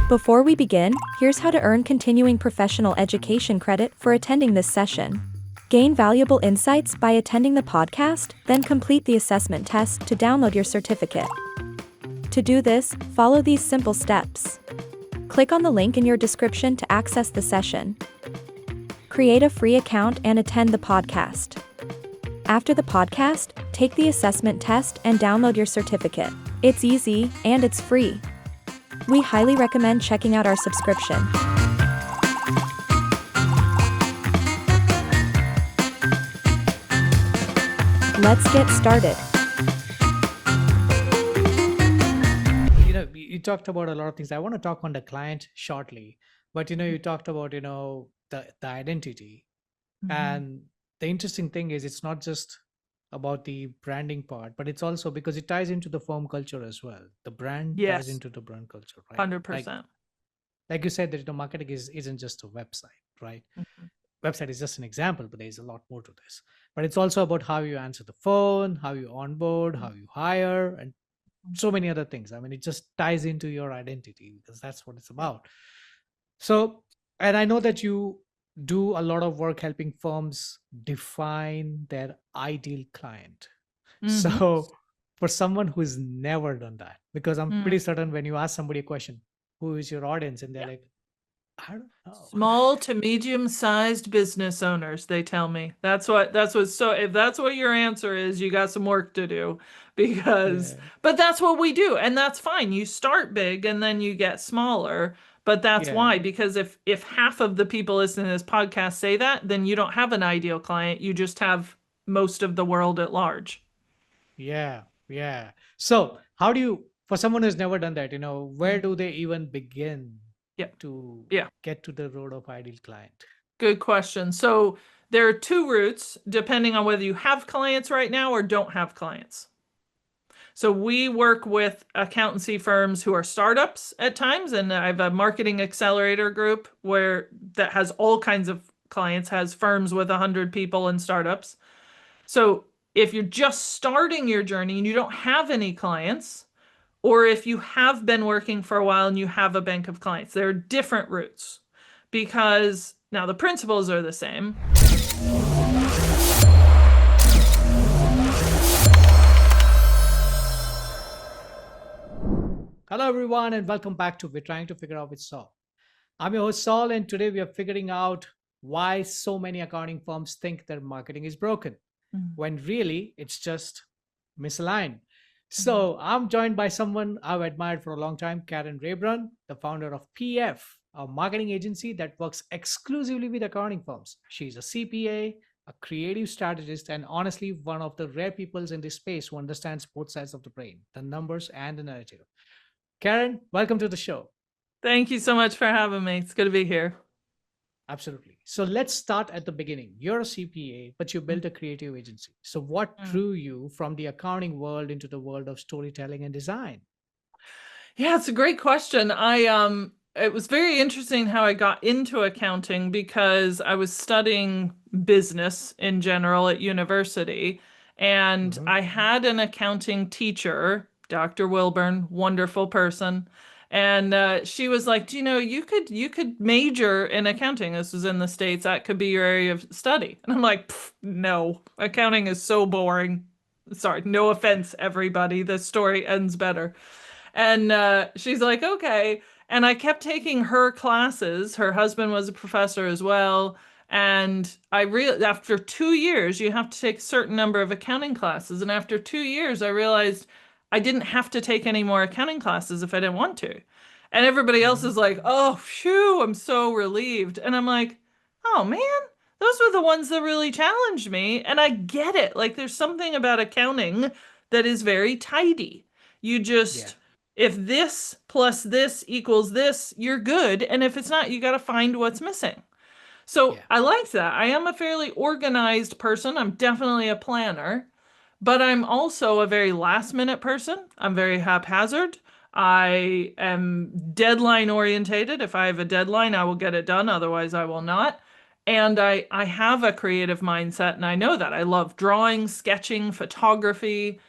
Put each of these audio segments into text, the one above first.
Before we begin, here's how to earn continuing professional education credit for attending this session. Gain valuable insights by attending the podcast, then complete the assessment test to download your certificate. To do this, follow these simple steps. Click on the link in your description to access the session. Create a free account and attend the podcast. After the podcast, take the assessment test and download your certificate. It's easy, and it's free. We highly recommend checking out our subscription. Let's get started. You talked about a lot of things. I want to talk on the client shortly, but you talked about the identity, Mhm. and the interesting thing is it's not just about the branding part, but it's also because it ties into the firm culture as well. The brand ties Yes, into the brand culture, right? 100%. Like you said, that marketing isn't just a website, right? Mhm. Website is just an example, but there's a lot more to this. But it's also about how you answer the phone, how you onboard, how you hire, and so many other things. I mean, it just ties into your identity because that's what it's about. So, and I know that you do a lot of work helping firms define their ideal client. Mhm. So, for someone who's never done that, because I'm Mm. pretty certain when you ask somebody a question, who is your audience? And they're Yeah. like, I don't know. Small to medium-sized business owners, they tell me. So if that's what your answer is, you got some work to do because, Yeah. but that's what we do. And that's fine. You start big and then you get smaller. But that's Yeah. why, because if half of the people listening to this podcast say that, then you don't have an ideal client. You just have most of the world at large. Yeah. Yeah. So, how do you, for someone who's never done that, where do they even begin Yeah. to Yeah. get to the road of ideal client? Good question. So there are two routes depending on whether you have clients right now or don't have clients. So we work with accountancy firms who are startups at times, and I have a marketing accelerator group that has all kinds of clients, has firms with 100 people and startups. So if you're just starting your journey and you don't have any clients, or if you have been working for a while and you have a bank of clients, there are different routes because now the principles are the same. Hello, everyone, and welcome back to We're Trying to Figure Out with Saul. I'm your host, Saul, and today we are figuring out why so many accounting firms think their marketing is broken, when really it's just misaligned. So I'm joined by someone I've admired for a long time, Karen Reyburn, the founder of PF, a marketing agency that works exclusively with accounting firms. She's a CPA, a creative strategist, and honestly, one of the rare people in this space who understands both sides of the brain, the numbers and the narrative. Karen, welcome to the show. Thank you so much for having me. It's good to be here. Absolutely. So let's start at the beginning. You're a CPA, but you built a creative agency. So what drew you from the accounting world into the world of storytelling and design? Yeah, it's a great question. It was very interesting how I got into accounting because I was studying business in general at university, and Mhm. I had an accounting teacher, Dr. Wilburn, wonderful person. And she was like, "Do you know, you could major in accounting. This was in the States. That could be your area of study." And I'm like, "No, accounting is so boring." Sorry, no offense, everybody. The story ends better. And she's like, okay. And I kept taking her classes. Her husband was a professor as well. And after 2 years, you have to take a certain number of accounting classes. And after 2 years, I realized I didn't have to take any more accounting classes if I didn't want to. And everybody else is like, oh, phew, I'm so relieved. And I'm like, oh man, those were the ones that really challenged me. And I get it. Like, there's something about accounting that is very tidy. You Yeah. just, if this plus this equals this, you're good. And if it's not, you got to find what's missing. So Yeah. I like that. I am a fairly organized person. I'm definitely a planner, but I'm also a very last minute person. I'm very haphazard. I am deadline orientated. If I have a deadline, I will get it done. Otherwise, I will not. And I have a creative mindset, and I know that. I love drawing, sketching, photography.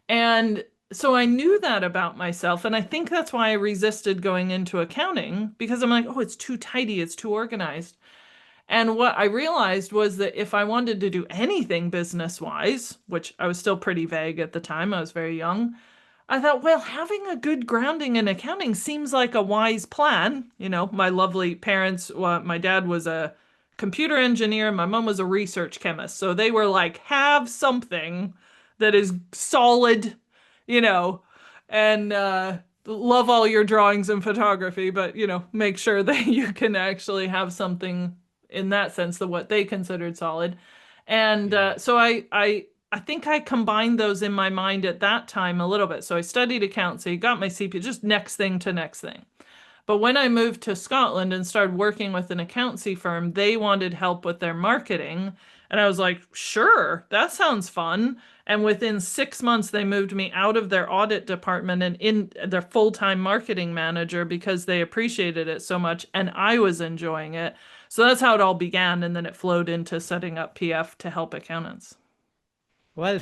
And so I knew that about myself. And I think that's why I resisted going into accounting, because I'm like, oh, it's too tidy, it's too organized. And what I realized was that if I wanted to do anything business wise, which I was still pretty vague at the time, I was very young, I thought, well, having a good grounding in accounting seems like a wise plan. You know, my lovely parents, my dad was a computer engineer, my mom was a research chemist. So they were like, have something that is solid, you know, and love all your drawings and photography, but, you know, make sure that you can actually have something in that sense, that what they considered solid. And Yeah. so I think I combined those in my mind at that time a little bit. So I studied accountancy, got my CPA, just next thing to next thing. But when I moved to Scotland and started working with an accountancy firm, they wanted help with their marketing. And I was like, sure, that sounds fun. And within 6 months, they moved me out of their audit department and in their full-time marketing manager because they appreciated it so much and I was enjoying it. So that's how it all began. And then it flowed into setting up PF to help accountants. Well,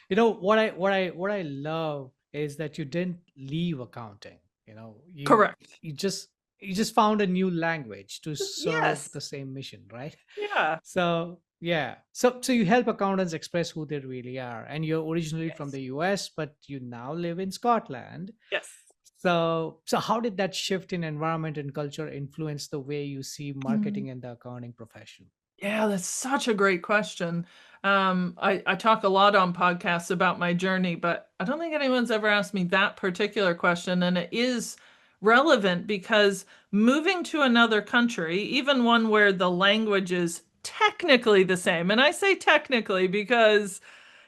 what I love is that you didn't leave accounting. You know, Correct. you just you just found a new language to serve Yes. the same mission, right? Yeah. So yeah, so you help accountants express who they really are, and you're originally from Yes. the U.S., but you now live in Scotland. Yes. So how did that shift in environment and culture influence the way you see Mm. marketing and the accounting profession? Yeah, that's such a great question. I talk a lot on podcasts about my journey, but I don't think anyone's ever asked me that particular question. And it is relevant because moving to another country, even one where the language is technically the same, and I say technically because,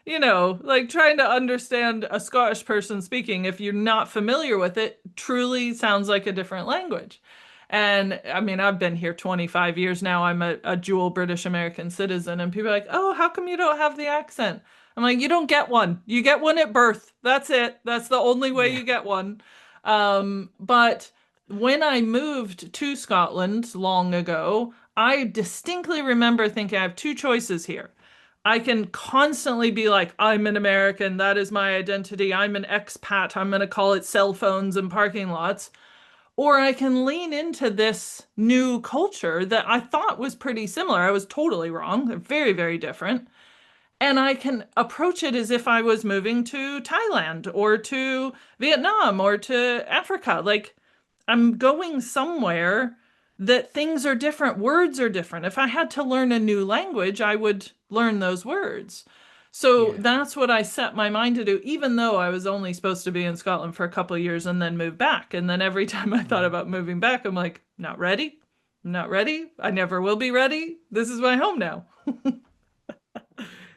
you know, like trying to understand a Scottish person speaking, if you're not familiar with it, truly sounds like a different language. And I mean, I've been here 25 years now. I'm a dual British American citizen, and people are like, oh, how come you don't have the accent? I'm like, you don't get one. You get one at birth. That's it. That's the only way Yeah, you get one. But when I moved to Scotland long ago, I distinctly remember thinking I have two choices here. I can constantly be like, I'm an American, that is my identity, I'm an expat, I'm going to call it cell phones and parking lots. Or I can lean into this new culture that I thought was pretty similar. I was totally wrong. They're very, very different. And I can approach it as if I was moving to Thailand or to Vietnam or to Africa. Like I'm going somewhere that things are different, words are different. If I had to learn a new language, I would learn those words. So yeah, that's what I set my mind to do, even though I was only supposed to be in Scotland for a couple of years and then move back. And then every time I thought mhm. about moving back, I'm like, not ready. I'm not ready. I never will be ready. This is my home now.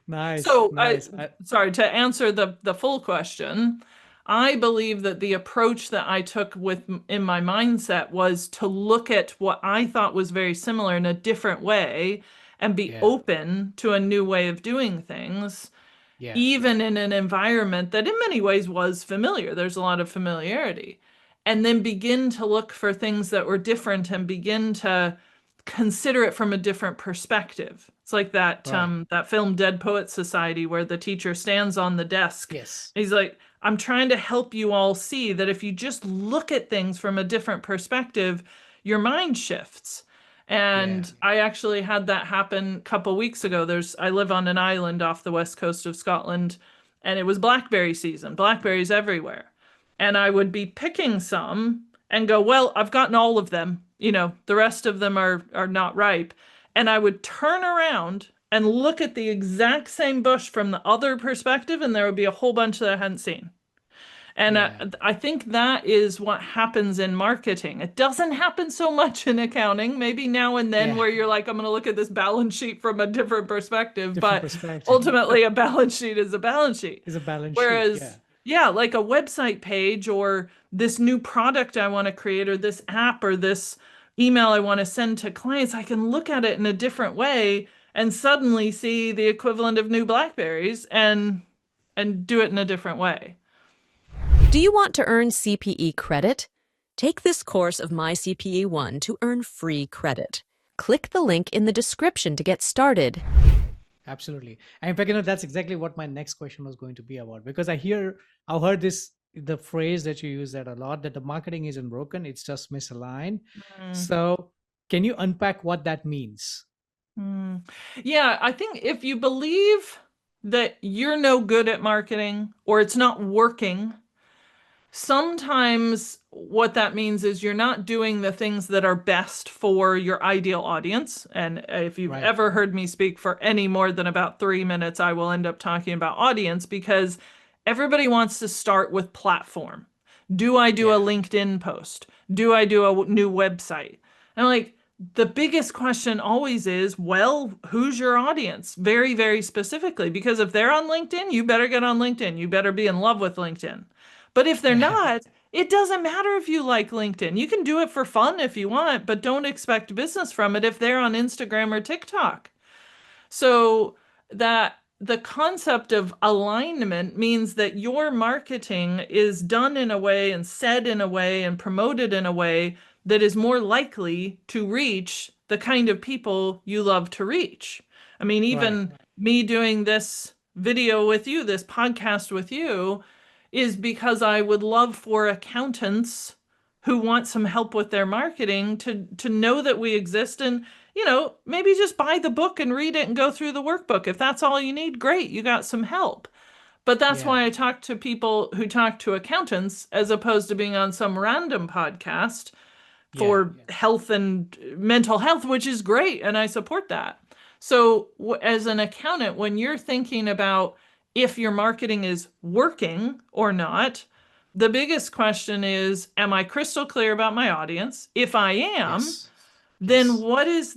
Nice, So nice. sorry, to answer the full question, I believe that the approach that I took with in my mindset was to look at what I thought was very similar in a different way and be Yeah, open to a new way of doing things, yeah, even in an environment that in many ways was familiar. There's a lot of familiarity. And then begin to look for things that were different and begin to consider it from a different perspective. It's like right. that film Dead Poets Society where the teacher stands on the desk. Yes. He's like, I'm trying to help you all see that if you just look at things from a different perspective, your mind shifts. Yeah. And I actually had that happen a couple weeks ago. I live on an island off the west coast of Scotland, and it was blackberry season, blackberries everywhere. And I would be picking some and go, well, I've gotten all of them. You know, the rest of them are not ripe. And I would turn around and look at the exact same bush from the other perspective, and there would be a whole bunch that I hadn't seen. And Yeah. I think that is what happens in marketing. It doesn't happen so much in accounting, maybe now and then Yeah. where you're like, I'm going to look at this balance sheet from a different perspective, Different but perspective. ultimately a balance sheet is a balance sheet. Is a balance sheet. Whereas, Yeah. yeah, like a website page or this new product I want to create or this app or this email I want to send to clients, I can look at it in a different way and suddenly see the equivalent of new blackberries and do it in a different way. Do you want to earn CPE credit? Take this course of MyCPE 1 to earn free credit. Click the link in the description to get started. Absolutely. And in fact, that's exactly what my next question was going to be about, because I've heard the phrase that you use that a lot, that the marketing isn't broken, it's just misaligned. Mm. So can you unpack what that means? Yeah, I think if you believe that you're no good at marketing or it's not working, sometimes what that means is you're not doing the things that are best for your ideal audience. And if you've Right. ever heard me speak for any more than about 3 minutes, I will end up talking about audience, because everybody wants to start with platform. Do I do a Yeah. LinkedIn post? Do I do a new website? And like, the biggest question always is, well, who's your audience? Very, very specifically, because if they're on LinkedIn, you better get on LinkedIn. You better be in love with LinkedIn. But if they're Yeah. not, it doesn't matter if you like LinkedIn. You can do it for fun if you want, but don't expect business from it if they're on Instagram or TikTok. So that the concept of alignment means that your marketing is done in a way and said in a way and promoted in a way that is more likely to reach the kind of people you love to reach. I mean, Right. even me doing this video with you, this podcast with you, is because I would love for accountants who want some help with their marketing to know that we exist, and maybe just buy the book and read it and go through the workbook. If that's all you need, great, you got some help. But that's Yeah. why I talk to people who talk to accountants as opposed to being on some random podcast Yeah. for health and mental health, which is great, and I support that. So, as an accountant, when you're thinking about if your marketing is working or not, the biggest question is, am I crystal clear about my audience? If I am, Yes. then Yes.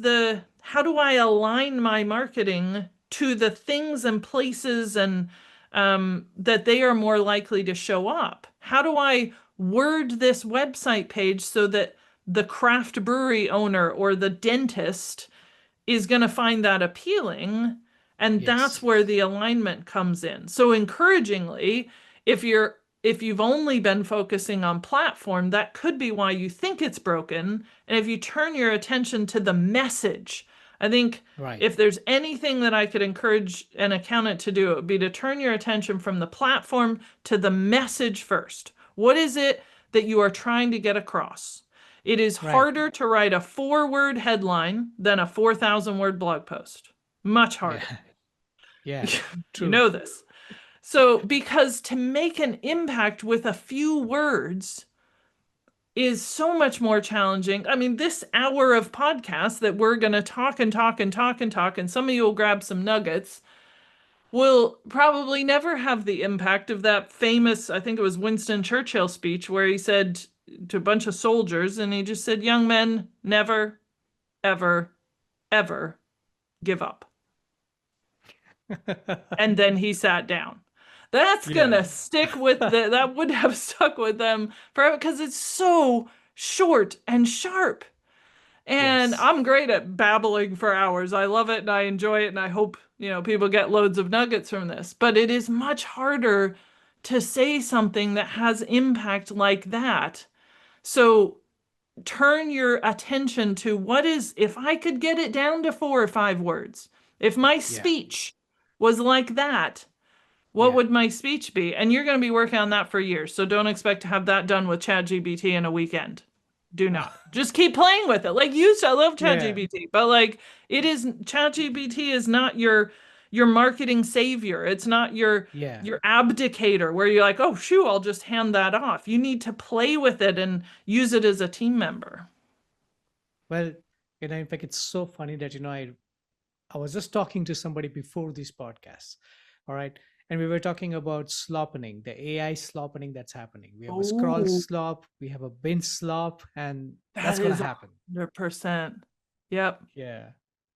how do I align my marketing to the things and places and that they are more likely to show up? How do I word this website page so that the craft brewery owner or the dentist is going to find that appealing? And that's Yes. where the alignment comes in. So encouragingly, if you've only been focusing on platform, that could be why you think it's broken. And if you turn your attention to the message, I think Right. if there's anything that I could encourage an accountant to do, it would be to turn your attention from the platform to the message first. What is it that you are trying to get across? It is Right. harder to write a 4-word headline than a 4,000-word blog post. Much Yeah. harder. Yeah. You True. know this. So, because to make an impact with a few words is so much more challenging. I mean, this hour of podcast that we're going to talk and talk and talk and talk, and some of you will grab some nuggets, will probably never have the impact of that famous, I think it was Winston Churchill speech, where he said to a bunch of soldiers, and he just said, young men, never, ever, ever give up. And then he sat down. That's Yeah. gonna stick with that would have stuck with them forever, because it's so short and sharp. And Yes. I'm great at babbling for hours. I love it and I enjoy it, and I hope, people get loads of nuggets from this. But it is much harder to say something that has impact like that. So turn your attention to if I could get it down to 4 or 5 words, if my Yeah. speech was like that, what Yeah. would my speech be? And you're going to be working on that for years. So don't expect to have that done with ChatGPT in a weekend. Do not. Just keep playing with it. Like I love Yeah. ChatGPT, but like ChatGPT is not your marketing savior. It's not Yeah. your abdicator where you're like, oh shoo, I'll just hand that off. You need to play with it and use it as a team member. Well, in fact, it's so funny that, I was just talking to somebody before this podcast. All right. And we were talking about sloppening, the AI sloppening that's happening. We have a scroll Oh, slop, we have a binge slop, and that that's going to is happen. 100%. Yep. Yeah.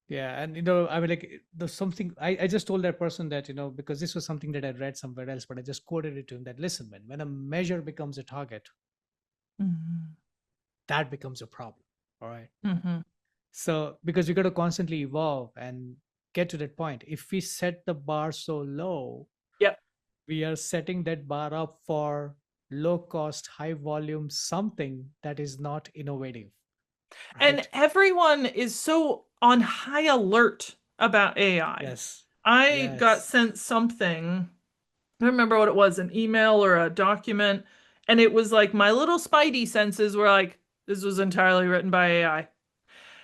Yeah. And, I mean, like, there's something I just told that person that, because this was something that I read somewhere else, but I just quoted it to him that, listen, man, when a measure becomes a target, Mm-hmm. that becomes a problem. All right. Mm-hmm. So, because we got to constantly evolve and get to that point. If we set the bar so low, Yep. we are setting that bar up for low cost, high volume, something that is not innovative, And right? everyone is so on high alert about AI. Yes. I got Yes. sent something. I don't remember what it was, an email or a document. And it was like my little spidey senses were like, this was entirely written by AI.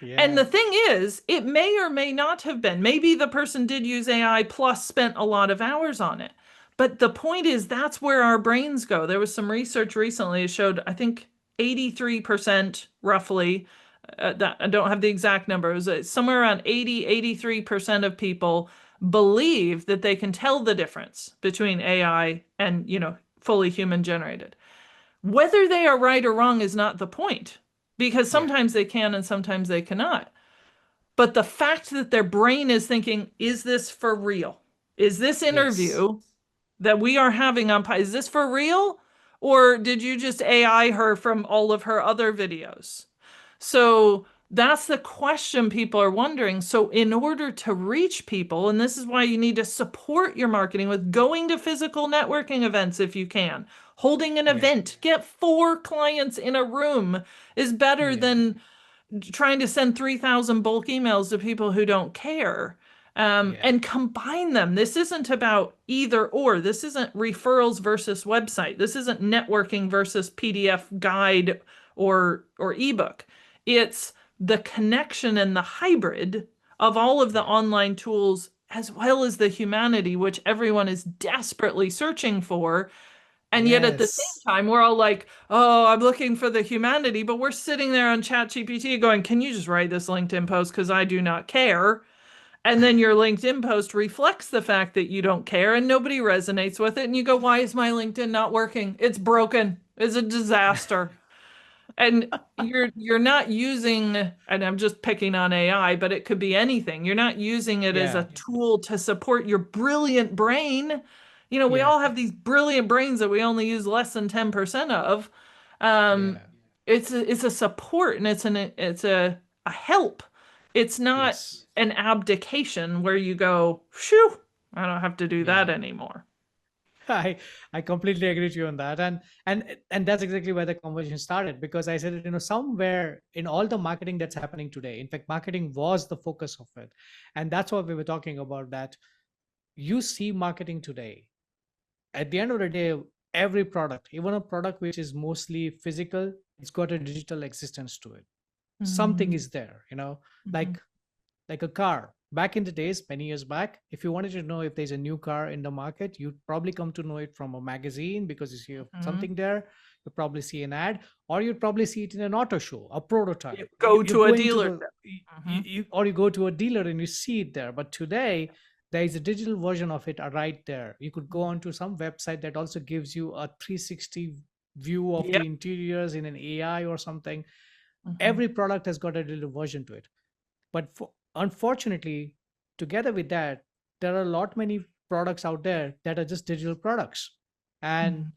And Yeah. the thing is, it may or may not have been. Maybe the person did use AI plus spent a lot of hours on it. But the point is, that's where our brains go. There was some research recently that showed, I think, 83% roughly, I don't have the exact number, it was somewhere around 83% of people believe that they can tell the difference between AI and, fully human generated. Whether they are right or wrong is not the point, because Yeah. sometimes they can and sometimes they cannot. But the fact that their brain is thinking, is this for real? Is this Yes. interview that we are having on, is this for real? Or did you just AI her from all of her other videos? So that's the question people are wondering. So, in order to reach people, and this is why you need to support your marketing with going to physical networking events if you can, holding an Yeah. event, get 4 clients in a room is better Yeah. than trying to send 3,000 bulk emails to people who don't care. Yeah. And combine them. This isn't about either or. This isn't referrals versus website. This isn't networking versus PDF guide or ebook. It's the connection and the hybrid of all of the Yeah. online tools as well as the humanity, which everyone is desperately searching for. And yet at the Yes. same time, we're all like, oh, I'm looking for the humanity, but we're sitting there on ChatGPT going, can you just write this LinkedIn post? Because I do not care. And then your LinkedIn post reflects the fact that you don't care and nobody resonates with it. And you go, why is my LinkedIn not working? It's broken. It's a disaster. And you're not using, and I'm just picking on AI, but it could be anything. You're not using it as Yeah. a tool to support your brilliant brain. We Yeah. all have these brilliant brains that we only use less than 10% of. Um, Yeah. it's a support and it's a help. It's not Yes. an abdication where you go, phew, I don't have to do that Yeah. anymore. I completely agree with you on that, and that's exactly where the conversation started, because I said that somewhere in all the marketing that's happening today, in fact, marketing was the focus of it, and that's what we were talking about. That you see marketing today. At the end of the day, every product, even a product which is mostly physical, it's got a digital existence to it. Something Mm-hmm. is there, like a car. Back in the days, many years back, if you wanted to know if there's a new car in the market, you'd probably come to know it from a magazine because you see Mm-hmm. something there. You probably see an ad, or you'd probably see it in an auto show, a prototype. You go You're to a going to dealership. the, Mm-hmm. or you go to a dealer and you see it there. But today, there is a digital version of it right there. You could go onto some website that also gives you a 360 view of Yep. the interiors in an AI or something. Mm-hmm. Every product has got a digital version to it. But unfortunately, together with that, there are a lot many products out there that are just digital products. And Mm-hmm.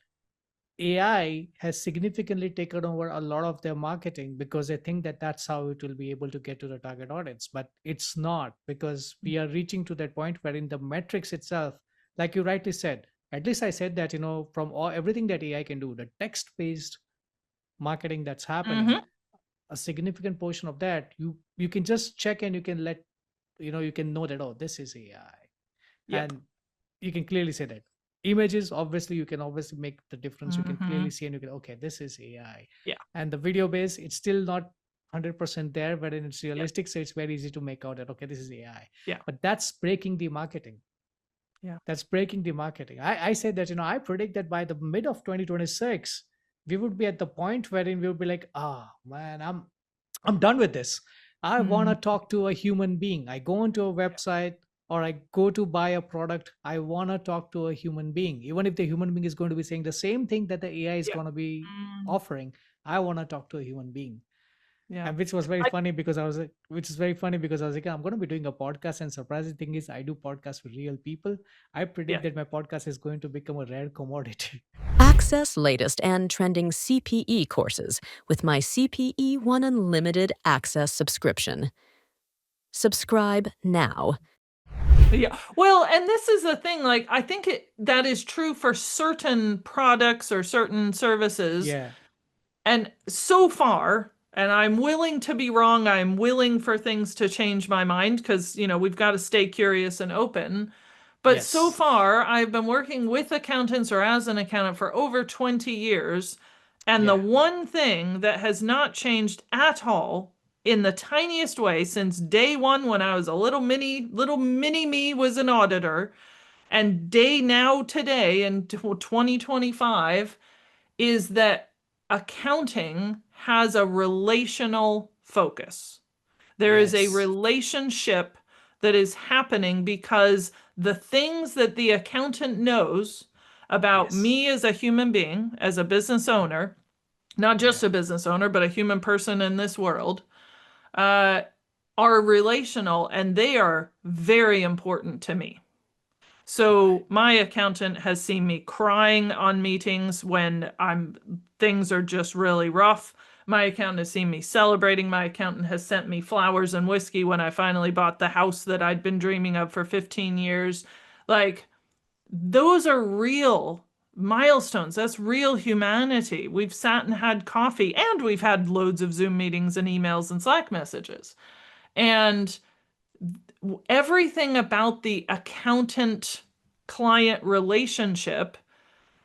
AI has significantly taken over a lot of their marketing because they think that that's how it will be able to get to the target audience. But it's not, because we are reaching to that point where in the metrics itself, like you rightly said, at least I said that, from everything that AI can do, the text based marketing that's happening, Mm-hmm. a significant portion of that you can just check, and you can let you can know that, oh, this is AI. Yep. And you can clearly say that. Images, obviously, you can obviously make the difference. You can Mm-hmm. clearly see, and you can, okay, this is AI. Yeah. And the video base, it's still not 100% there, but then it's Yep. realistic, so it's very easy to make out that, okay, this is AI. Yeah. But that's breaking the marketing. Yeah. That's breaking the marketing. I said that, I predict that by the mid of 2026, we would be at the point wherein we would be like, ah, man, I'm done with this. I want Mm-hmm. to talk to a human being. I go onto a website or I go to buy a product. I want to talk to a human being. Even if the human being is going to be saying the same thing that the AI is Yeah. going to be Mm, offering, I want to talk to a human being. yeah. And which was very I, funny because I was like, which is very funny because I was like, I'm going to be doing a podcast. And surprising thing is, I do podcasts with real people. I predict yeah. that my podcast is going to become a rare commodity. Access latest and trending CPE courses with my CPE One Unlimited Access subscription. Subscribe now. Yeah. Well, and this is the thing, like, I think that is true for certain products or certain services. Yeah. And so far, And I'm willing to be wrong. I'm willing for things to change my mind because, we've got to stay curious and open. But so Yes. far, I've been working with accountants or as an accountant for over 20 years. And the Yeah. one thing that has not changed at all in the tiniest way since day one when I was a little mini me was an auditor, and day now today in 2025 is that accounting has a relational focus. There is a Yes. relationship that is happening because the things that the accountant knows about Yes. me as a human being, as a business owner, not just Yeah. a business owner, but a human person in this world, uh, are relational and they are very important to me. Right. So my accountant has seen me crying on meetings when things are just really rough. My accountant has seen me celebrating. My accountant has sent me flowers and whiskey when I finally bought the house that I'd been dreaming of for 15 years. Like, those are real milestones. That's real humanity. We've sat and had coffee, and we've had loads of Zoom meetings and emails and Slack messages. And everything about the accountant client relationship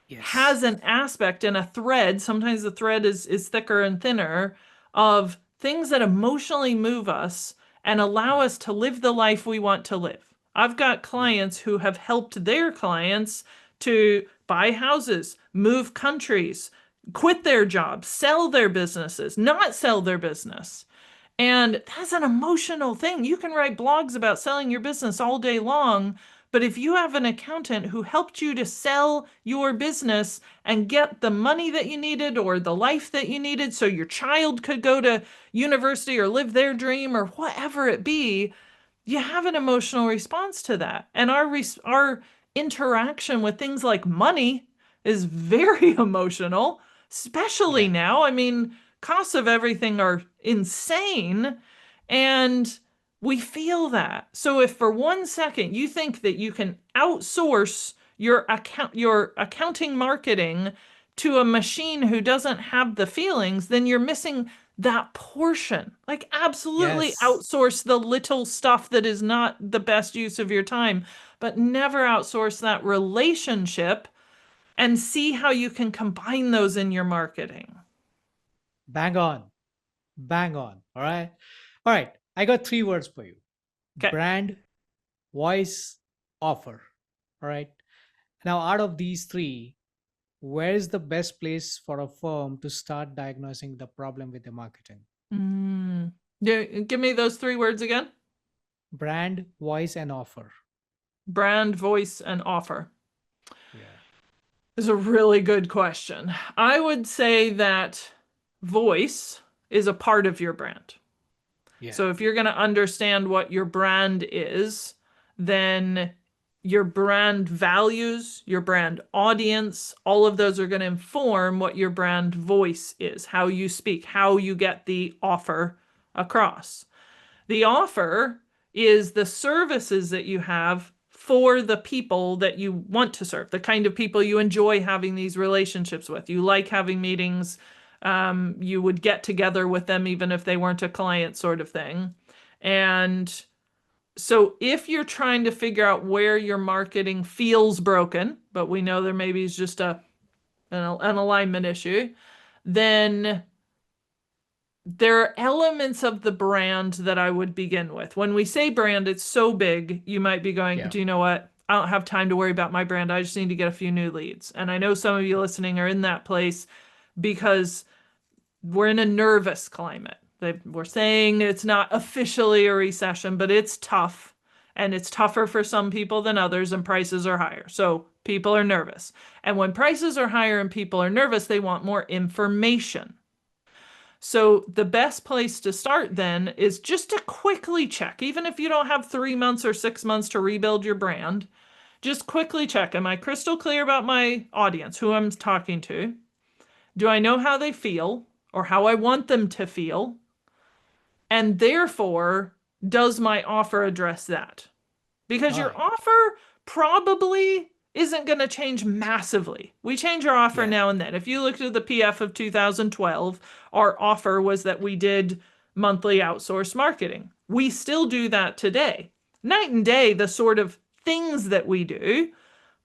Yes. has an aspect and a thread. Sometimes the thread is thicker and thinner of things that emotionally move us and allow Yeah. us to live the life we want to live. I've got Yeah. clients who have helped their clients to buy houses, move countries, quit their jobs, sell their businesses, not sell their business. And that's an emotional thing. You can write blogs about selling your business all day long, but if you have an accountant who helped you to sell your business and get the money that you needed or the life that you needed so your child could go to university or live their dream or whatever it be, you have an emotional response to that. And our interaction with things like money is very emotional, especially Yeah. now. I mean, costs of everything are insane, and we feel that. So if for 1 second you think that you can outsource your accounting marketing to a machine who doesn't have the feelings, then you're missing that portion. Like, absolutely Yes. outsource the little stuff that is not the best use of your time, but never outsource that relationship and see how you can combine those in your marketing. Bang on. Bang on. All right. All right. I got three words for you: Okay. brand, voice, offer. All right. Now, out of these three, where is the best place for a firm to start diagnosing the problem with the marketing? Yeah, give me those three words again. Brand, voice, and offer. Brand, voice, and offer. Yeah. Is a really good question. I would say that voice is a part of your brand. Yeah. So if you're going to understand what your brand is, then your brand values, your brand audience, all of those are going to inform what your brand voice is, how you speak, how you get the offer across. The offer is the services that you have for the people that you want to serve, the kind of people you enjoy having these relationships with. You like having meetings. You would get together with them even if they weren't a client, sort of thing. And so if you're trying to figure out where your marketing feels broken, but we know there maybe is just an alignment issue, then there are elements of the brand that I would begin with. When we say brand, it's so big, you might be going, Yeah. do you know what? I don't have time to worry about my brand. I just need to get a few new leads. And I know some of you listening are in that place because we're in a nervous climate. We're saying it's not officially a recession, but it's tough. And it's tougher for some people than others, and prices are higher. So people are nervous. And when prices are higher and people are nervous, they want more information. So the best place to start then is just to quickly check, even if you don't have 3 months or 6 months to rebuild your brand, just quickly check, am I crystal clear about my audience, who I'm talking to? Do I know how they feel or how I want them to feel? And therefore, does my offer address that? Because All your right. offer probably isn't going to change massively. We change our offer Yeah. now and then. If you looked at the PF of 2012, our offer was that we did monthly outsourced marketing. We still do that today. Night and day, the sort of things that we do,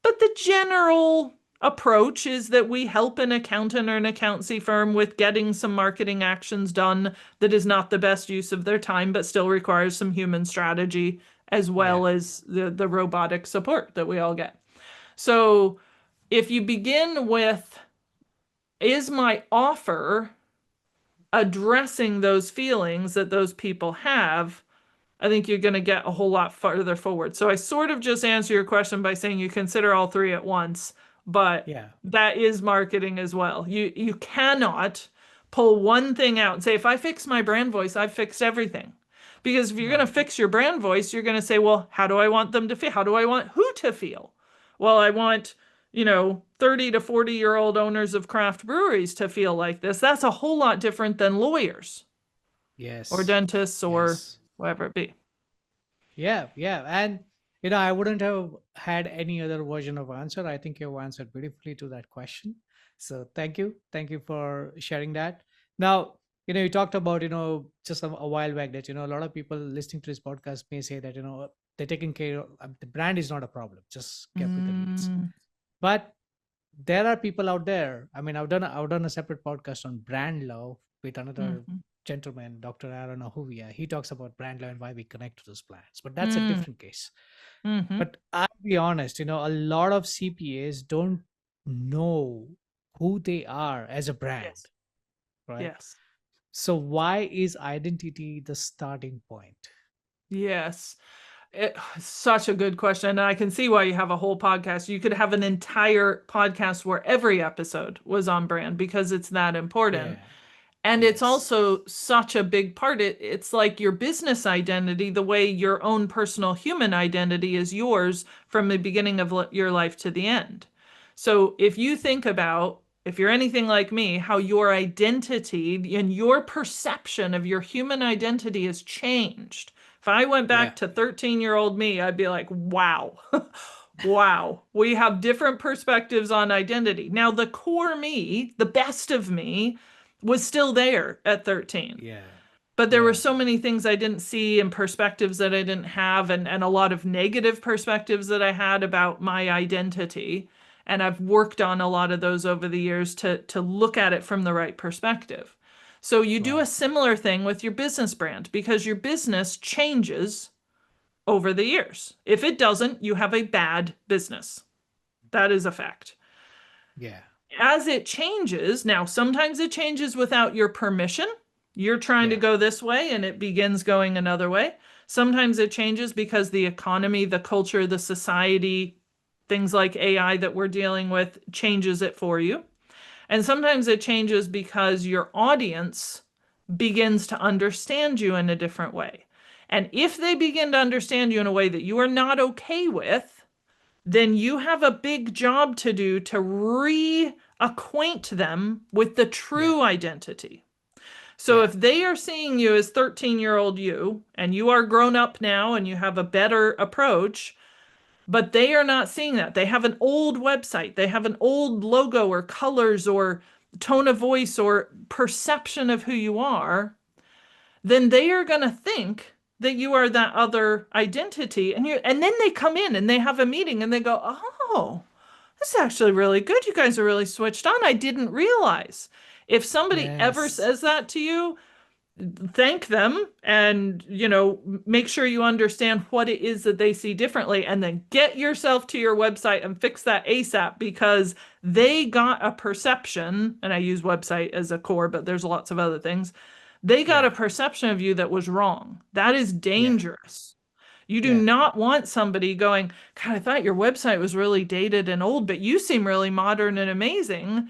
but the general approach is that we help an accountant or an accountancy firm with getting some marketing actions done that is not the best use of their time, but still requires some human strategy as well as the robotic support that we all get. So if you begin with, is my offer addressing those feelings that those people have, I think you're going to get a whole lot farther forward. So I sort of just answer your question by saying you consider all three at once, but that is marketing as well. You cannot pull one thing out and say, if I fix my brand voice, I've fixed everything. Because if you're going to fix your brand voice, you're going to say, well, how do I want them to feel? How do I want who to feel? Well, I want, 30 to 40-year-old owners of craft breweries to feel like this. That's a whole lot different than lawyers. Yes. Or dentists or whatever it be. Yeah. And, I wouldn't have had any other version of answer. I think you've answered beautifully to that question. So thank you. Thank you for sharing that. Now, you talked about, just a while back that, a lot of people listening to this podcast may say that, they're taking care of, the brand is not a problem. Just get with the leads. But there are people out there. I mean, I've done a separate podcast on brand love with another gentleman, Dr. Aaron Ahuvia. He talks about brand love and why we connect to those brands. But that's a different case. But I'll be honest, a lot of CPAs don't know who they are as a brand. Right? Yes. So why is identity the starting point? Yes. Such a good question. And I can see why you have a whole podcast. You could have an entire podcast where every episode was on brand because it's that important. And it's also such a big part. It's like your business identity, the way your own personal human identity is yours from the beginning of your life to the end. So if you think about, if you're anything like me, how your identity and your perception of your human identity has changed. If I went back to 13-year-old me, I'd be like, wow, wow, we have different perspectives on identity. Now, the core me, the best of me, was still there at 13. But there were so many things I didn't see and perspectives that I didn't have and a lot of negative perspectives that I had about my identity. And I've worked on a lot of those over the years to look at it from the right perspective. So you do a similar thing with your business brand because your business changes over the years. If it doesn't, you have a bad business. That is a fact. As it changes, now sometimes it changes without your permission. You're trying to go this way and it begins going another way. Sometimes it changes because the economy, the culture, the society, things like AI that we're dealing with changes it for you. And sometimes it changes because your audience begins to understand you in a different way. And if they begin to understand you in a way that you are not okay with, then you have a big job to do to reacquaint them with the true identity. So if they are seeing you as 13-year-old you, and you are grown up now and you have a better approach, but they are not seeing that. They have an old website. They have an old logo or colors or tone of voice or perception of who you are, then they are going to think that you are that other identity. And then they come in and they have a meeting and they go, oh, this is actually really good. You guys are really switched on. I didn't realize. If somebody ever says that to you, thank them and, make sure you understand what it is that they see differently and then get yourself to your website and fix that ASAP because they got a perception, and I use website as a core, but there's lots of other things. They got a perception of you that was wrong. That is dangerous. You do not want somebody going, God, I thought your website was really dated and old, but you seem really modern and amazing.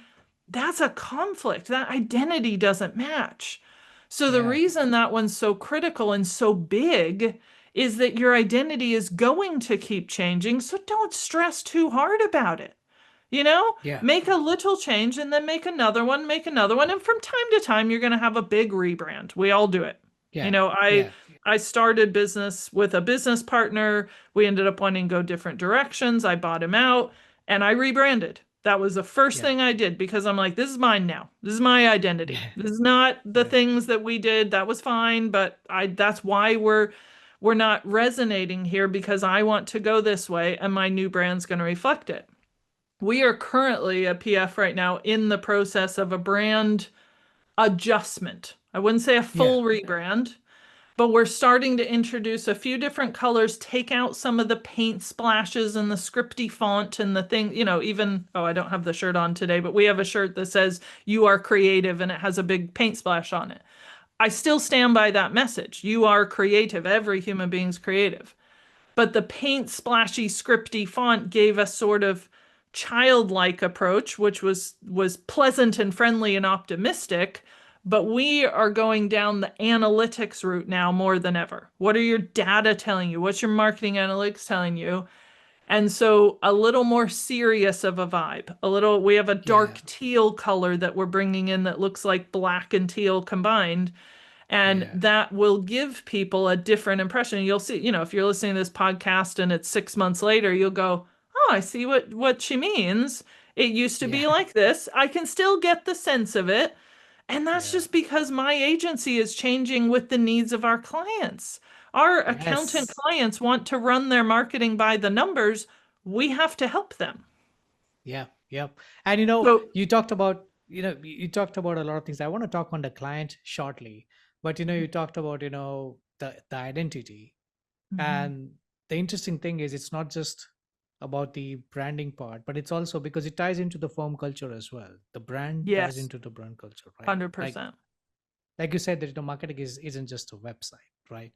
That's a conflict. That identity doesn't match. So the reason that one's so critical and so big is that your identity is going to keep changing. So don't stress too hard about it. Make a little change and then make another one. And from time to time, you're going to have a big rebrand. We all do it. I started business with a business partner. We ended up wanting to go different directions. I bought him out. and I rebranded. That was the first Yeah. thing I did because I'm like, this is mine now. This is my identity. This is not the Right. things that we did. That was fine, but that's why we're not resonating here, because I want to go this way and my new brand's going to reflect it. We are currently at PF right now in the process of a brand adjustment. I wouldn't say a Yeah. full rebrand, but we're starting to introduce a few different colors, take out some of the paint splashes and the scripty font and the thing, even, oh, I don't have the shirt on today, but we have a shirt that says "You are creative" and it has a big paint splash on it. I still stand by that message. You are creative. Every human being's creative. But the paint splashy scripty font gave us sort of childlike approach, which was pleasant and friendly and optimistic. But we are going down the analytics route now more than ever. What are your data telling you? What's your marketing analytics telling you? And so a little more serious of a vibe. We have a dark teal color that we're bringing in that looks like black and teal combined. And Yeah. that will give people a different impression. You'll see, if you're listening to this podcast and it's 6 months later, you'll go, oh, I see what she means. It used to be Yeah. like this. I can still get the sense of it. And that's Yeah. just because my agency is changing with the needs of our clients. Our accountant Yes. clients want to run their marketing by the numbers. We have to help them. Yeah. Yep. And So, you talked about, you talked about a lot of things. I want to talk on the client shortly, but you talked about, the identity. And the interesting thing is it's not just about the branding part, but it's also because it ties into the firm culture as well. The brand ties yes, into the brand culture, right? 100%. Like you said that marketing isn't just a website, right?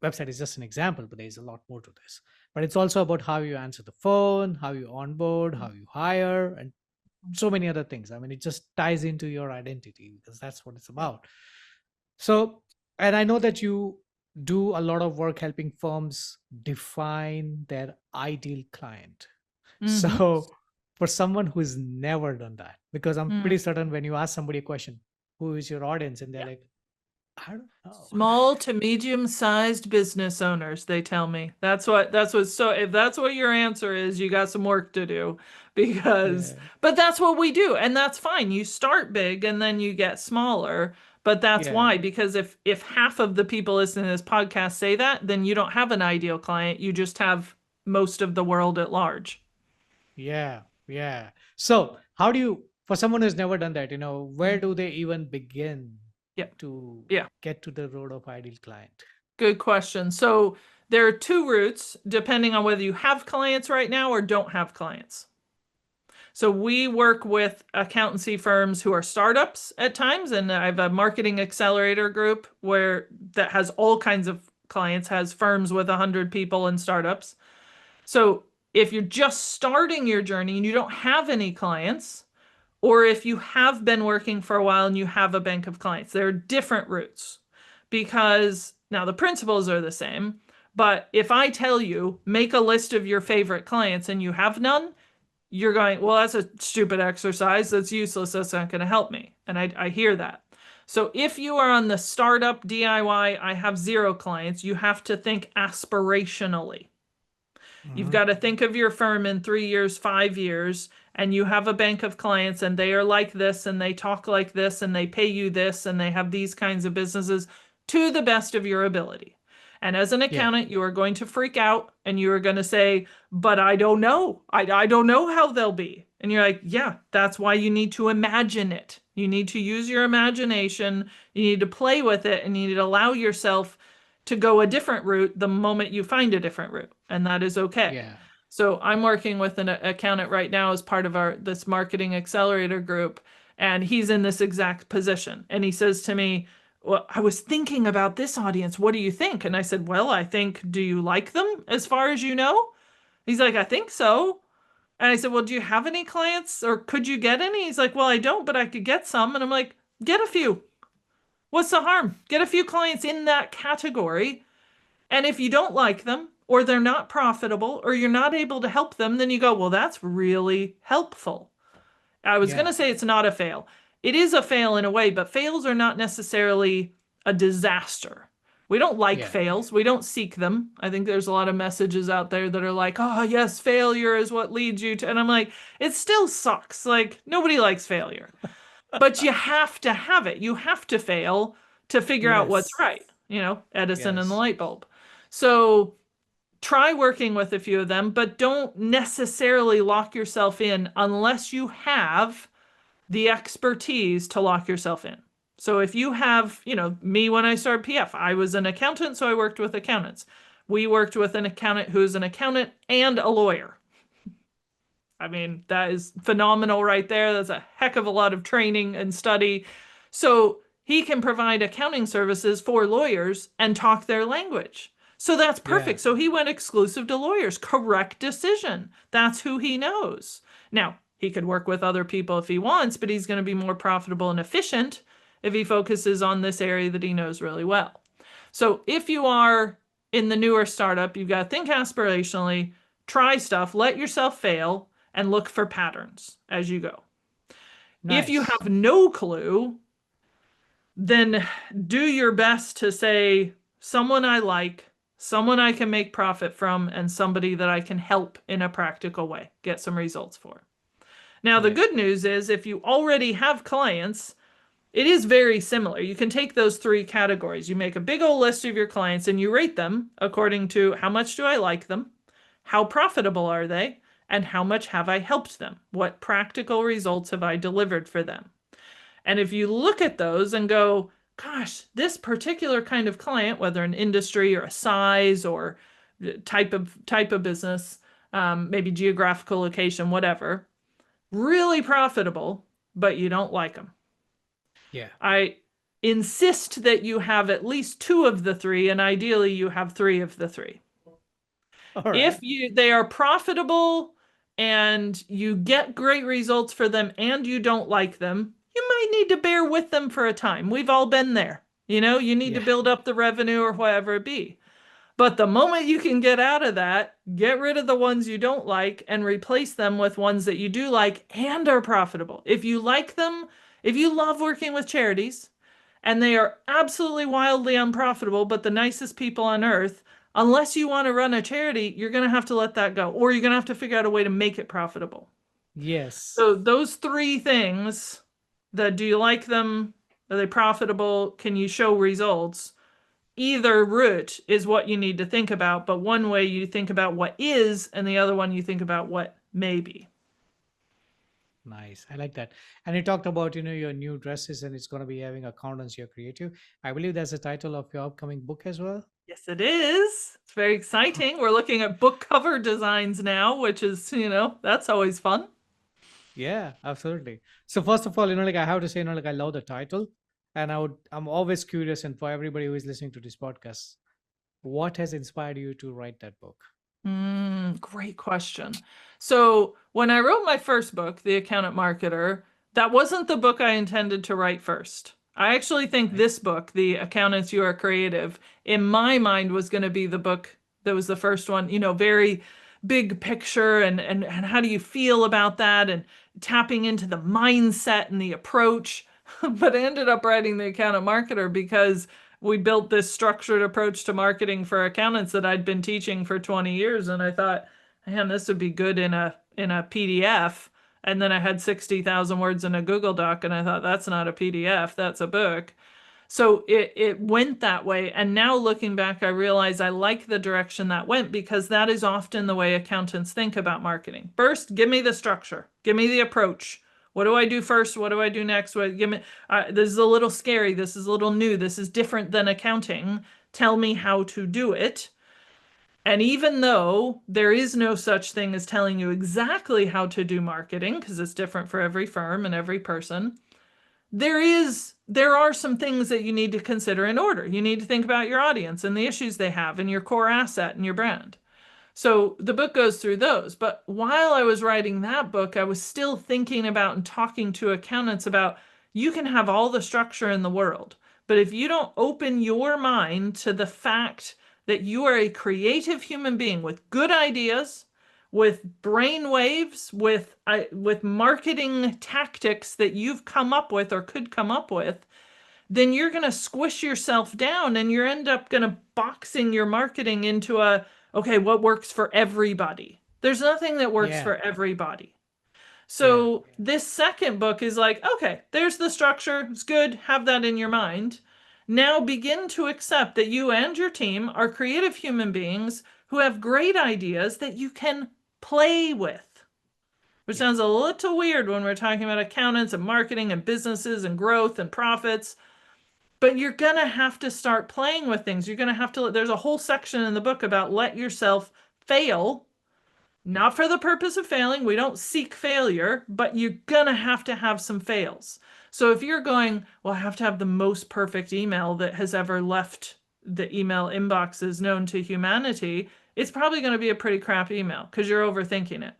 Website is just an example, but there's a lot more to this. But it's also about how you answer the phone, how you onboard, how you hire, and so many other things. I mean, it just ties into your identity because that's what it's about. So, and I know that you do a lot of work helping firms define their ideal client. So, for someone who's never done that, because I'm pretty certain when you ask somebody a question, who is your audience? And they're like, I don't know. Small to medium-sized business owners, they tell me. So if that's what your answer is, you got some work to do Yeah. but that's what we do. And that's fine. You start big and then you get smaller. But that's Yeah. why, because if half of the people listening to this podcast say that, then you don't have an ideal client. You just have most of the world at large. Yeah. Yeah. So, how do you, for someone who's never done that, where do they even begin Yeah. to Yeah. get to the road of ideal client? Good question. So there are two routes depending on whether you have clients right now or don't have clients. So we work with accountancy firms who are startups at times, and I have a marketing accelerator group that has all kinds of clients, has firms with 100 people and startups. So if you're just starting your journey and you don't have any clients, or if you have been working for a while and you have a bank of clients, there are different routes, because now the principles are the same. But if I tell you, make a list of your favorite clients and you have none, you're going, well, that's a stupid exercise. That's useless. That's not going to help me. And I hear that. So if you are on the startup DIY, I have 0 clients, you have to think aspirationally. You've got to think of your firm in 3 years, 5 years, and you have a bank of clients and they are like this and they talk like this and they pay you this and they have these kinds of businesses to the best of your ability. And as an accountant, you are going to freak out and you are going to say, but I don't know. I don't know how they'll be. And you're like, yeah, that's why you need to imagine it. You need to use your imagination. You need to play with it and you need to allow yourself to go a different route the moment you find a different route. And that is okay. Yeah. So I'm working with an accountant right now as part of this marketing accelerator group, and he's in this exact position. And he says to me, well, I was thinking about this audience. What do you think? And I said, well, I think, do you like them as far as you know? He's like, I think so. And I said, well, do you have any clients or could you get any? He's like, well, I don't, but I could get some. And I'm like, get a few. What's the harm? Get a few clients in that category. And if you don't like them or they're not profitable or you're not able to help them, then you go, well, that's really helpful. I was going to say it's not a fail. It is a fail in a way, but fails are not necessarily a disaster. We don't like Yeah. fails. We don't seek them. I think there's a lot of messages out there that are like, oh, yes, failure is what leads you to. And I'm like, it still sucks. Like, nobody likes failure. But you have to have it. You have to fail to figure out what's Yes. right. Edison and the Yes. light bulb. So try working with a few of them, but don't necessarily lock yourself in unless you have the expertise to lock yourself in. So if you have, me when I started PF, I was an accountant, so I worked with accountants. We worked with an accountant who's an accountant and a lawyer. I mean, that is phenomenal right there. That's a heck of a lot of training and study. So he can provide accounting services for lawyers and talk their language. So that's perfect. Yeah. So he went exclusive to lawyers. Correct decision. That's who he knows. Now, he could work with other people if he wants, but he's going to be more profitable and efficient if he focuses on this area that he knows really well. So if you are in the newer startup, you've got to think aspirationally, try stuff, let yourself fail, and look for patterns as you go. Nice. If you have no clue, then do your best to say someone I like, someone I can make profit from, and somebody that I can help in a practical way, get some results for. Now, the Yeah. good news is if you already have clients, it is very similar. You can take those three categories. You make a big old list of your clients and you rate them according to how much do I like them, how profitable are they, and how much have I helped them? What practical results have I delivered for them? And if you look at those and go, gosh, this particular kind of client, whether an industry or a size or type of business, maybe geographical location, whatever, really profitable, but you don't like them. Yeah. I insist that you have at least two of the three, and ideally you have three of the three. All right. If they are profitable and you get great results for them and you don't like them, you might need to bear with them for a time. We've all been there. You need to Yeah. build up the revenue or whatever it be. But the moment you can get out of that, get rid of the ones you don't like and replace them with ones that you do like and are profitable. If you like them, if you love working with charities and they are absolutely wildly unprofitable, but the nicest people on earth, unless you want to run a charity, you're going to have to let that go, or you're going to have to figure out a way to make it profitable. Yes. So those three things, do you like them? Are they profitable? Can you show results? Either route is what you need to think about, but one way you think about what is, and the other one you think about what may be. Nice. I like that. And you talked about, your new dresses and it's going to be having accountants, you're creative. I believe that's the title of your upcoming book as well. Yes, it is. It's very exciting. We're looking at book cover designs now, which is, that's always fun. Yeah, absolutely. So first of all, I have to say, I love the title, and I'm always curious, and for everybody who is listening to this podcast, what has inspired you to write that book? Great question. So when I wrote my first book, The Accountant Marketer, that wasn't the book I intended to write first. I actually think Right. this book, The Accountants You Are Creative, in my mind was going to be the book that was the first one, very big picture and how do you feel about that and tapping into the mindset and the approach. But I ended up writing The Accountant Marketer because we built this structured approach to marketing for accountants that I'd been teaching for 20 years. And I thought, man, this would be good in a PDF. And then I had 60,000 words in a Google Doc, and I thought, that's not a PDF, that's a book. So it went that way. And now looking back, I realize I like the direction that went because that is often the way accountants think about marketing. First, give me the structure, give me the approach. What do I do first? What do I do next? This is a little scary. This is a little new. This is different than accounting. Tell me how to do it. And even though there is no such thing as telling you exactly how to do marketing, because it's different for every firm and every person, there are some things that you need to consider in order. You need to think about your audience and the issues they have and your core asset and your brand. So the book goes through those. But while I was writing that book, I was still thinking about and talking to accountants about you can have all the structure in the world, but if you don't open your mind to the fact that you are a creative human being with good ideas, with brain waves, with marketing tactics that you've come up with or could come up with, then you're going to squish yourself down and you end up going to boxing your marketing into okay, what works for everybody? There's nothing that works Yeah. for everybody. So this second book is like, okay, there's the structure. It's good. Have that in your mind. Now begin to accept that you and your team are creative human beings who have great ideas that you can play with. Which sounds a little weird when we're talking about accountants and marketing and businesses and growth and profits. But you're going to have to start playing with things. You're going to have to, there's a whole section in the book about let yourself fail. Not for the purpose of failing. We don't seek failure, but you're going to have some fails. So if you're going, well, I have to have the most perfect email that has ever left the email inboxes known to humanity, it's probably going to be a pretty crap email because you're overthinking it.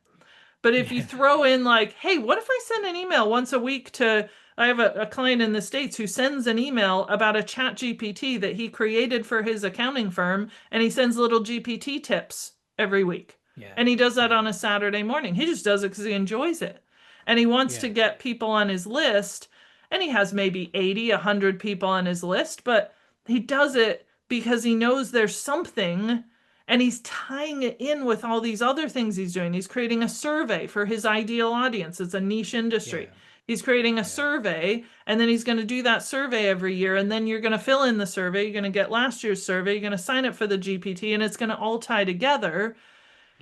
But if you throw in like, hey, what if I send an email once a week to, I have a client in the States who sends an email about a chat GPT that he created for his accounting firm, and he sends little GPT tips every week. And he does that on a Saturday morning. He just does it because he enjoys it. And he wants to get people on his list. And he has maybe 80, 100 people on his list, but he does it because he knows there's something, and he's tying it in with all these other things he's doing. He's creating a survey for his ideal audience. It's a niche industry. He's creating a survey, and then he's going to do that survey every year. And then you're going to fill in the survey. You're going to get last year's survey. You're going to sign up for the GPT, and it's going to all tie together.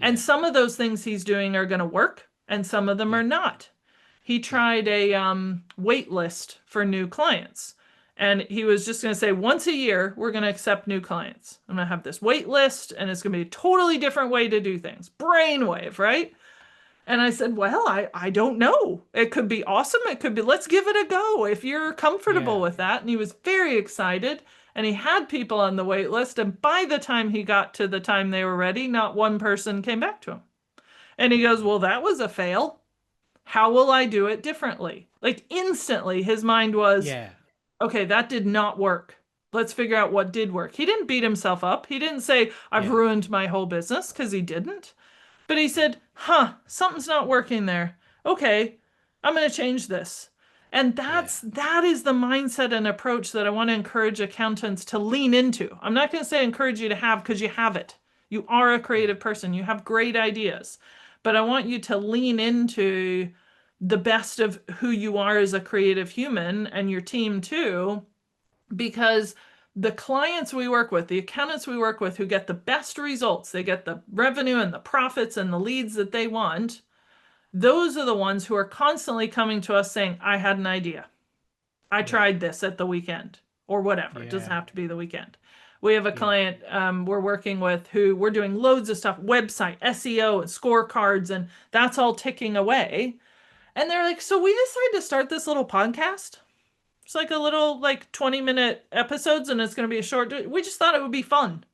And some of those things he's doing are going to work, and some of them are not. He tried a wait list for new clients. And he was just going to say, once a year, we're going to accept new clients. I'm going to have this wait list, and it's going to be a totally different way to do things. Brainwave, right? And I said, well, I don't know. It could be awesome. It could be, let's give it a go if you're comfortable with that. And he was very excited. And he had people on the wait list. And by the time he got to the time they were ready, not one person came back to him. And he goes, well, that was a fail. How will I do it differently? Like instantly, his mind was, okay, that did not work. Let's figure out what did work. He didn't beat himself up. He didn't say, I've ruined my whole business, because he didn't. But he said, something's not working there. Okay, I'm going to change this. And that is the mindset and approach that I want to encourage accountants to lean into. I'm not going to say encourage you to have, because you have it. You are a creative person. You have great ideas. But I want you to lean into the best of who you are as a creative human, and your team too, because the clients we work with, the accountants we work with who get the best results, they get the revenue and the profits and the leads that they want, those are the ones who are constantly coming to us saying, I had an idea. I tried this at the weekend, or whatever. It doesn't have to be the weekend. We have a client we're working with who we're doing loads of stuff, website, SEO, and scorecards, and that's all ticking away. And they're like, so we decided to start this little podcast. It's like a little 20-minute episodes, and it's going to be a short. We just thought it would be fun.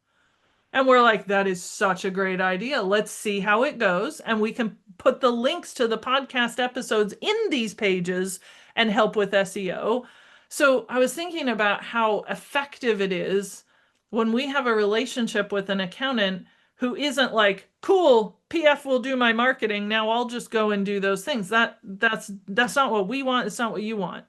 And we're like, that is such a great idea. Let's see how it goes. And we can put the links to the podcast episodes in these pages and help with SEO. So I was thinking about how effective it is when we have a relationship with an accountant who isn't like, cool, PF will do my marketing. Now I'll just go and do those things. That's not what we want. It's not what you want.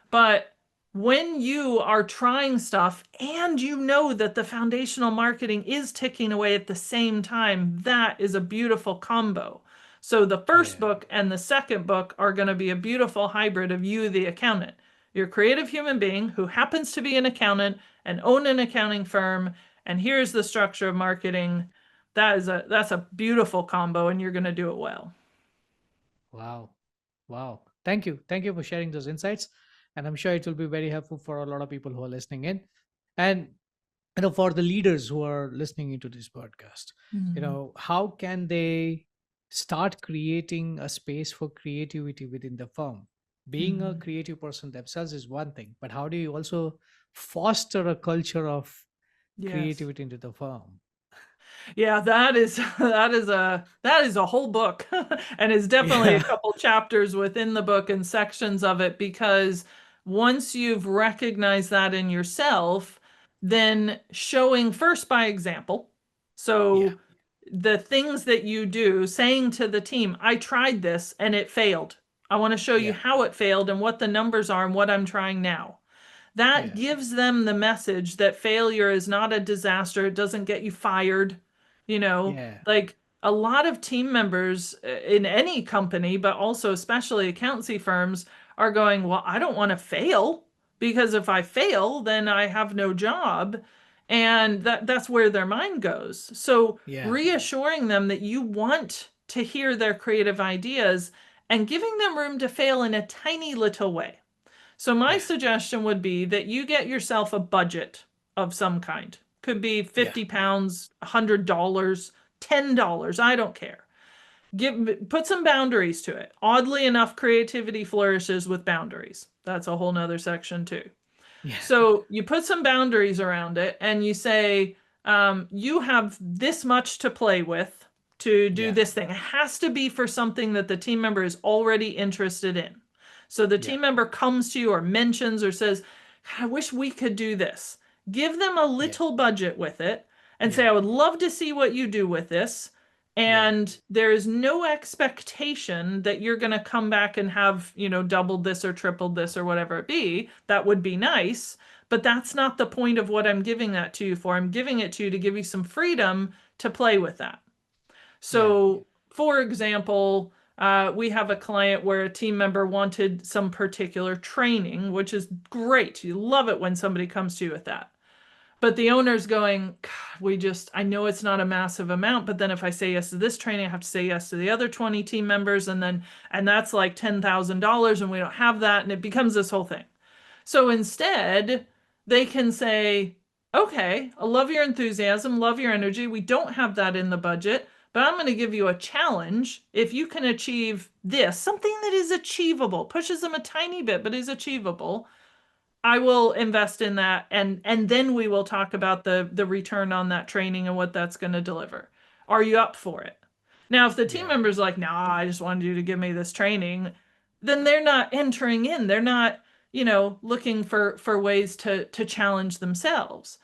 But when you are trying stuff and you know that the foundational marketing is ticking away at the same time, that is a beautiful combo. So the first book and the second book are going to be a beautiful hybrid of you, the accountant. You're a creative human being who happens to be an accountant and own an accounting firm, and here's the structure of marketing. That's a beautiful combo, and you're going to do it well. Wow. Thank you for sharing those insights. And I'm sure it will be very helpful for a lot of people who are listening in. And for the leaders who are listening into this podcast, how can they start creating a space for creativity within the firm? Being a creative person themselves is one thing, but how do you also foster a culture of creativity into the firm? Yeah, that is a whole book, and it's definitely a couple chapters within the book and sections of it, because once you've recognized that in yourself, then showing first by example. So the things that you do, saying to the team, I tried this and it failed. I want to show you how it failed and what the numbers are and what I'm trying now. That Yeah. gives them the message that failure is not a disaster. It doesn't get you fired. Yeah. Like a lot of team members in any company, but also especially accountancy firms, are going, well, I don't want to fail, because if I fail, then I have no job. And that's where their mind goes. So Yeah. reassuring them that you want to hear their creative ideas and giving them room to fail in a tiny little way. So my Yeah. suggestion would be that you get yourself a budget of some kind. Could be 50 pounds, $100, $10, I don't care. Put some boundaries to it. Oddly enough, creativity flourishes with boundaries. That's a whole nother section too. Yeah. So you put some boundaries around it and you say, you have this much to play with to do this thing. It has to be for something that the team member is already interested in. So the team member comes to you or mentions or says, I wish we could do this. Give them a little budget with it and say, I would love to see what you do with this. And there is no expectation that you're going to come back and have, doubled this or tripled this or whatever it be. That would be nice, but that's not the point of what I'm giving that to you for. I'm giving it to you to give you some freedom to play with that. So, for example, we have a client where a team member wanted some particular training, which is great. You love it when somebody comes to you with that. But the owner's going, I know it's not a massive amount, but then if I say yes to this training, I have to say yes to the other 20 team members. And that's like $10,000 and we don't have that. And it becomes this whole thing. So instead, they can say, okay, I love your enthusiasm, love your energy. We don't have that in the budget, but I'm going to give you a challenge. If you can achieve this, something that is achievable, pushes them a tiny bit, but is achievable, I will invest in that, and then we will talk about the return on that training and what that's going to deliver. Are you up for it? Now, if the team member's like, nah, I just wanted you to give me this training, then they're not entering in. They're not, looking for ways to challenge themselves.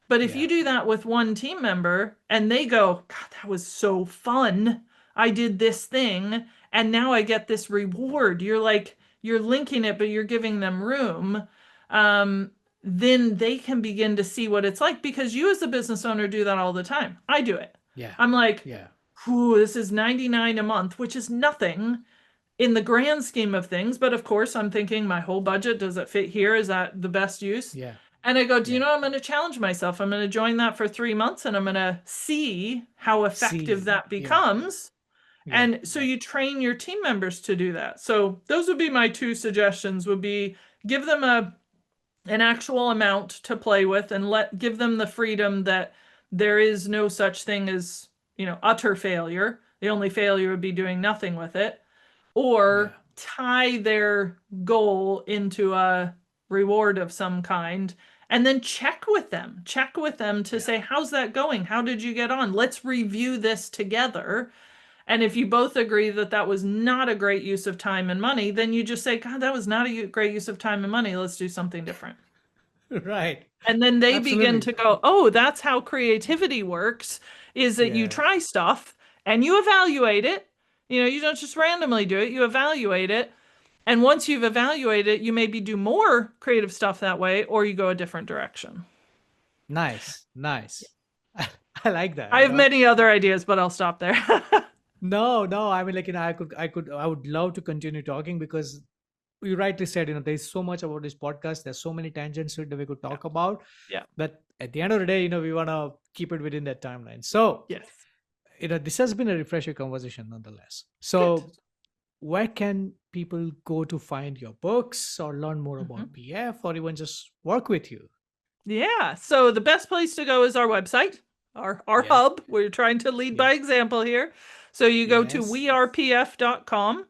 But if you do that with one team member and they go, God, that was so fun. I did this thing and now I get this reward. You're linking it, but you're giving them room. Then they can begin to see what it's like, because you as the business owner do that all the time. I do it. I'm like, this is $99 a month, which is nothing in the grand scheme of things. But of course, I'm thinking my whole budget, does it fit here? Is that the best use? And I go, do you know, I'm going to challenge myself. I'm going to join that for 3 months and I'm going to see how effective that becomes. And so you train your team members to do that. So those would be my 2 suggestions, would be give them an actual amount to play with and give them the freedom that there is no such thing as, utter failure. The only failure would be doing nothing with it, or tie their goal into a reward of some kind, and then check with them to say, how's that going? How did you get on? Let's review this together. And if you both agree that that was not a great use of time and money, then you just say, God, that was not a great use of time and money. Let's do something different. Right. And then they begin Absolutely. to go, oh, that's how creativity works, is that you try stuff and you evaluate it. You don't just randomly do it, you evaluate it. And once you've evaluated it, you maybe do more creative stuff that way, or you go a different direction. Nice. I like that. I have many other ideas, but I'll stop there. No. I mean, I would love to continue talking, because you rightly said, there's so much about this podcast. There's so many tangents to it that we could talk about. Yeah. But at the end of the day, we want to keep it within that timeline. So, Yes. this has been a refreshing conversation nonetheless. So, Good. where can people go to find your books or learn more about PF, or even just work with you? Yeah. So the best place to go is our website, our hub. We're trying to lead by example here. So you go to wearepf.com,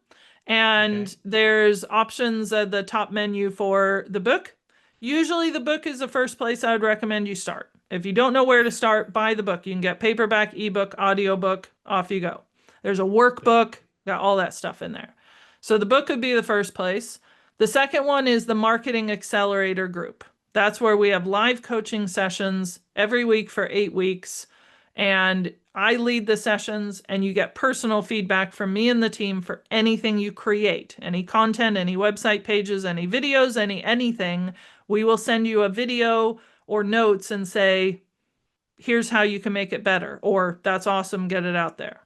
and there's options at the top menu for the book. Usually the book is the first place I would recommend you start. If you don't know where to start, buy the book. You can get paperback, ebook, audiobook, off you go. There's a workbook, got all that stuff in there. So the book would be the first place. The second one is the Marketing Accelerator group. That's where we have live coaching sessions every week for 8 weeks. And I lead the sessions, and you get personal feedback from me and the team for anything you create, any content, any website pages, any videos, anything. We will send you a video or notes and say, here's how you can make it better, or that's awesome, get it out there.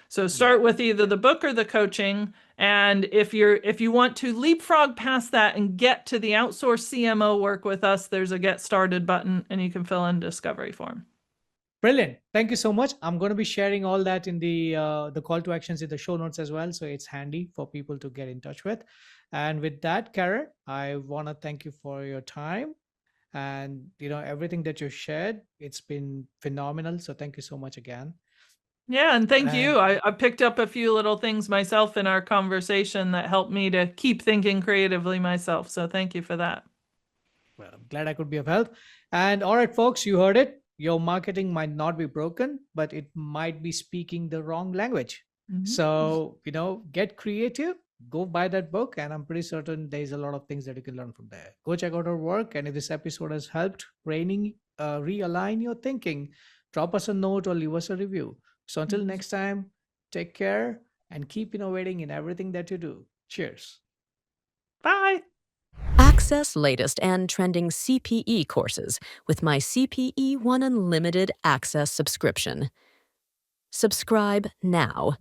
So start with either the book or the coaching. And if you want to leapfrog past that and get to the outsourced CMO work with us, there's a get started button and you can fill in discovery form. Brilliant. Thank you so much. I'm going to be sharing all that in the call to actions in the show notes as well. So it's handy for people to get in touch with. And with that, Karen, I want to thank you for your time and everything that you shared. It's been phenomenal. So thank you so much again. Yeah, and thank you. I picked up a few little things myself in our conversation that helped me to keep thinking creatively myself. So thank you for that. Well, I'm glad I could be of help. And all right, folks, you heard it. Your marketing might not be broken, but it might be speaking the wrong language. So, get creative, go buy that book. And I'm pretty certain there's a lot of things that you can learn from there. Go check out our work. And if this episode has helped realign your thinking, drop us a note or leave us a review. So until next time, take care and keep innovating in everything that you do. Cheers. Bye. Access latest and trending CPE courses with my CPE One Unlimited Access subscription. Subscribe now.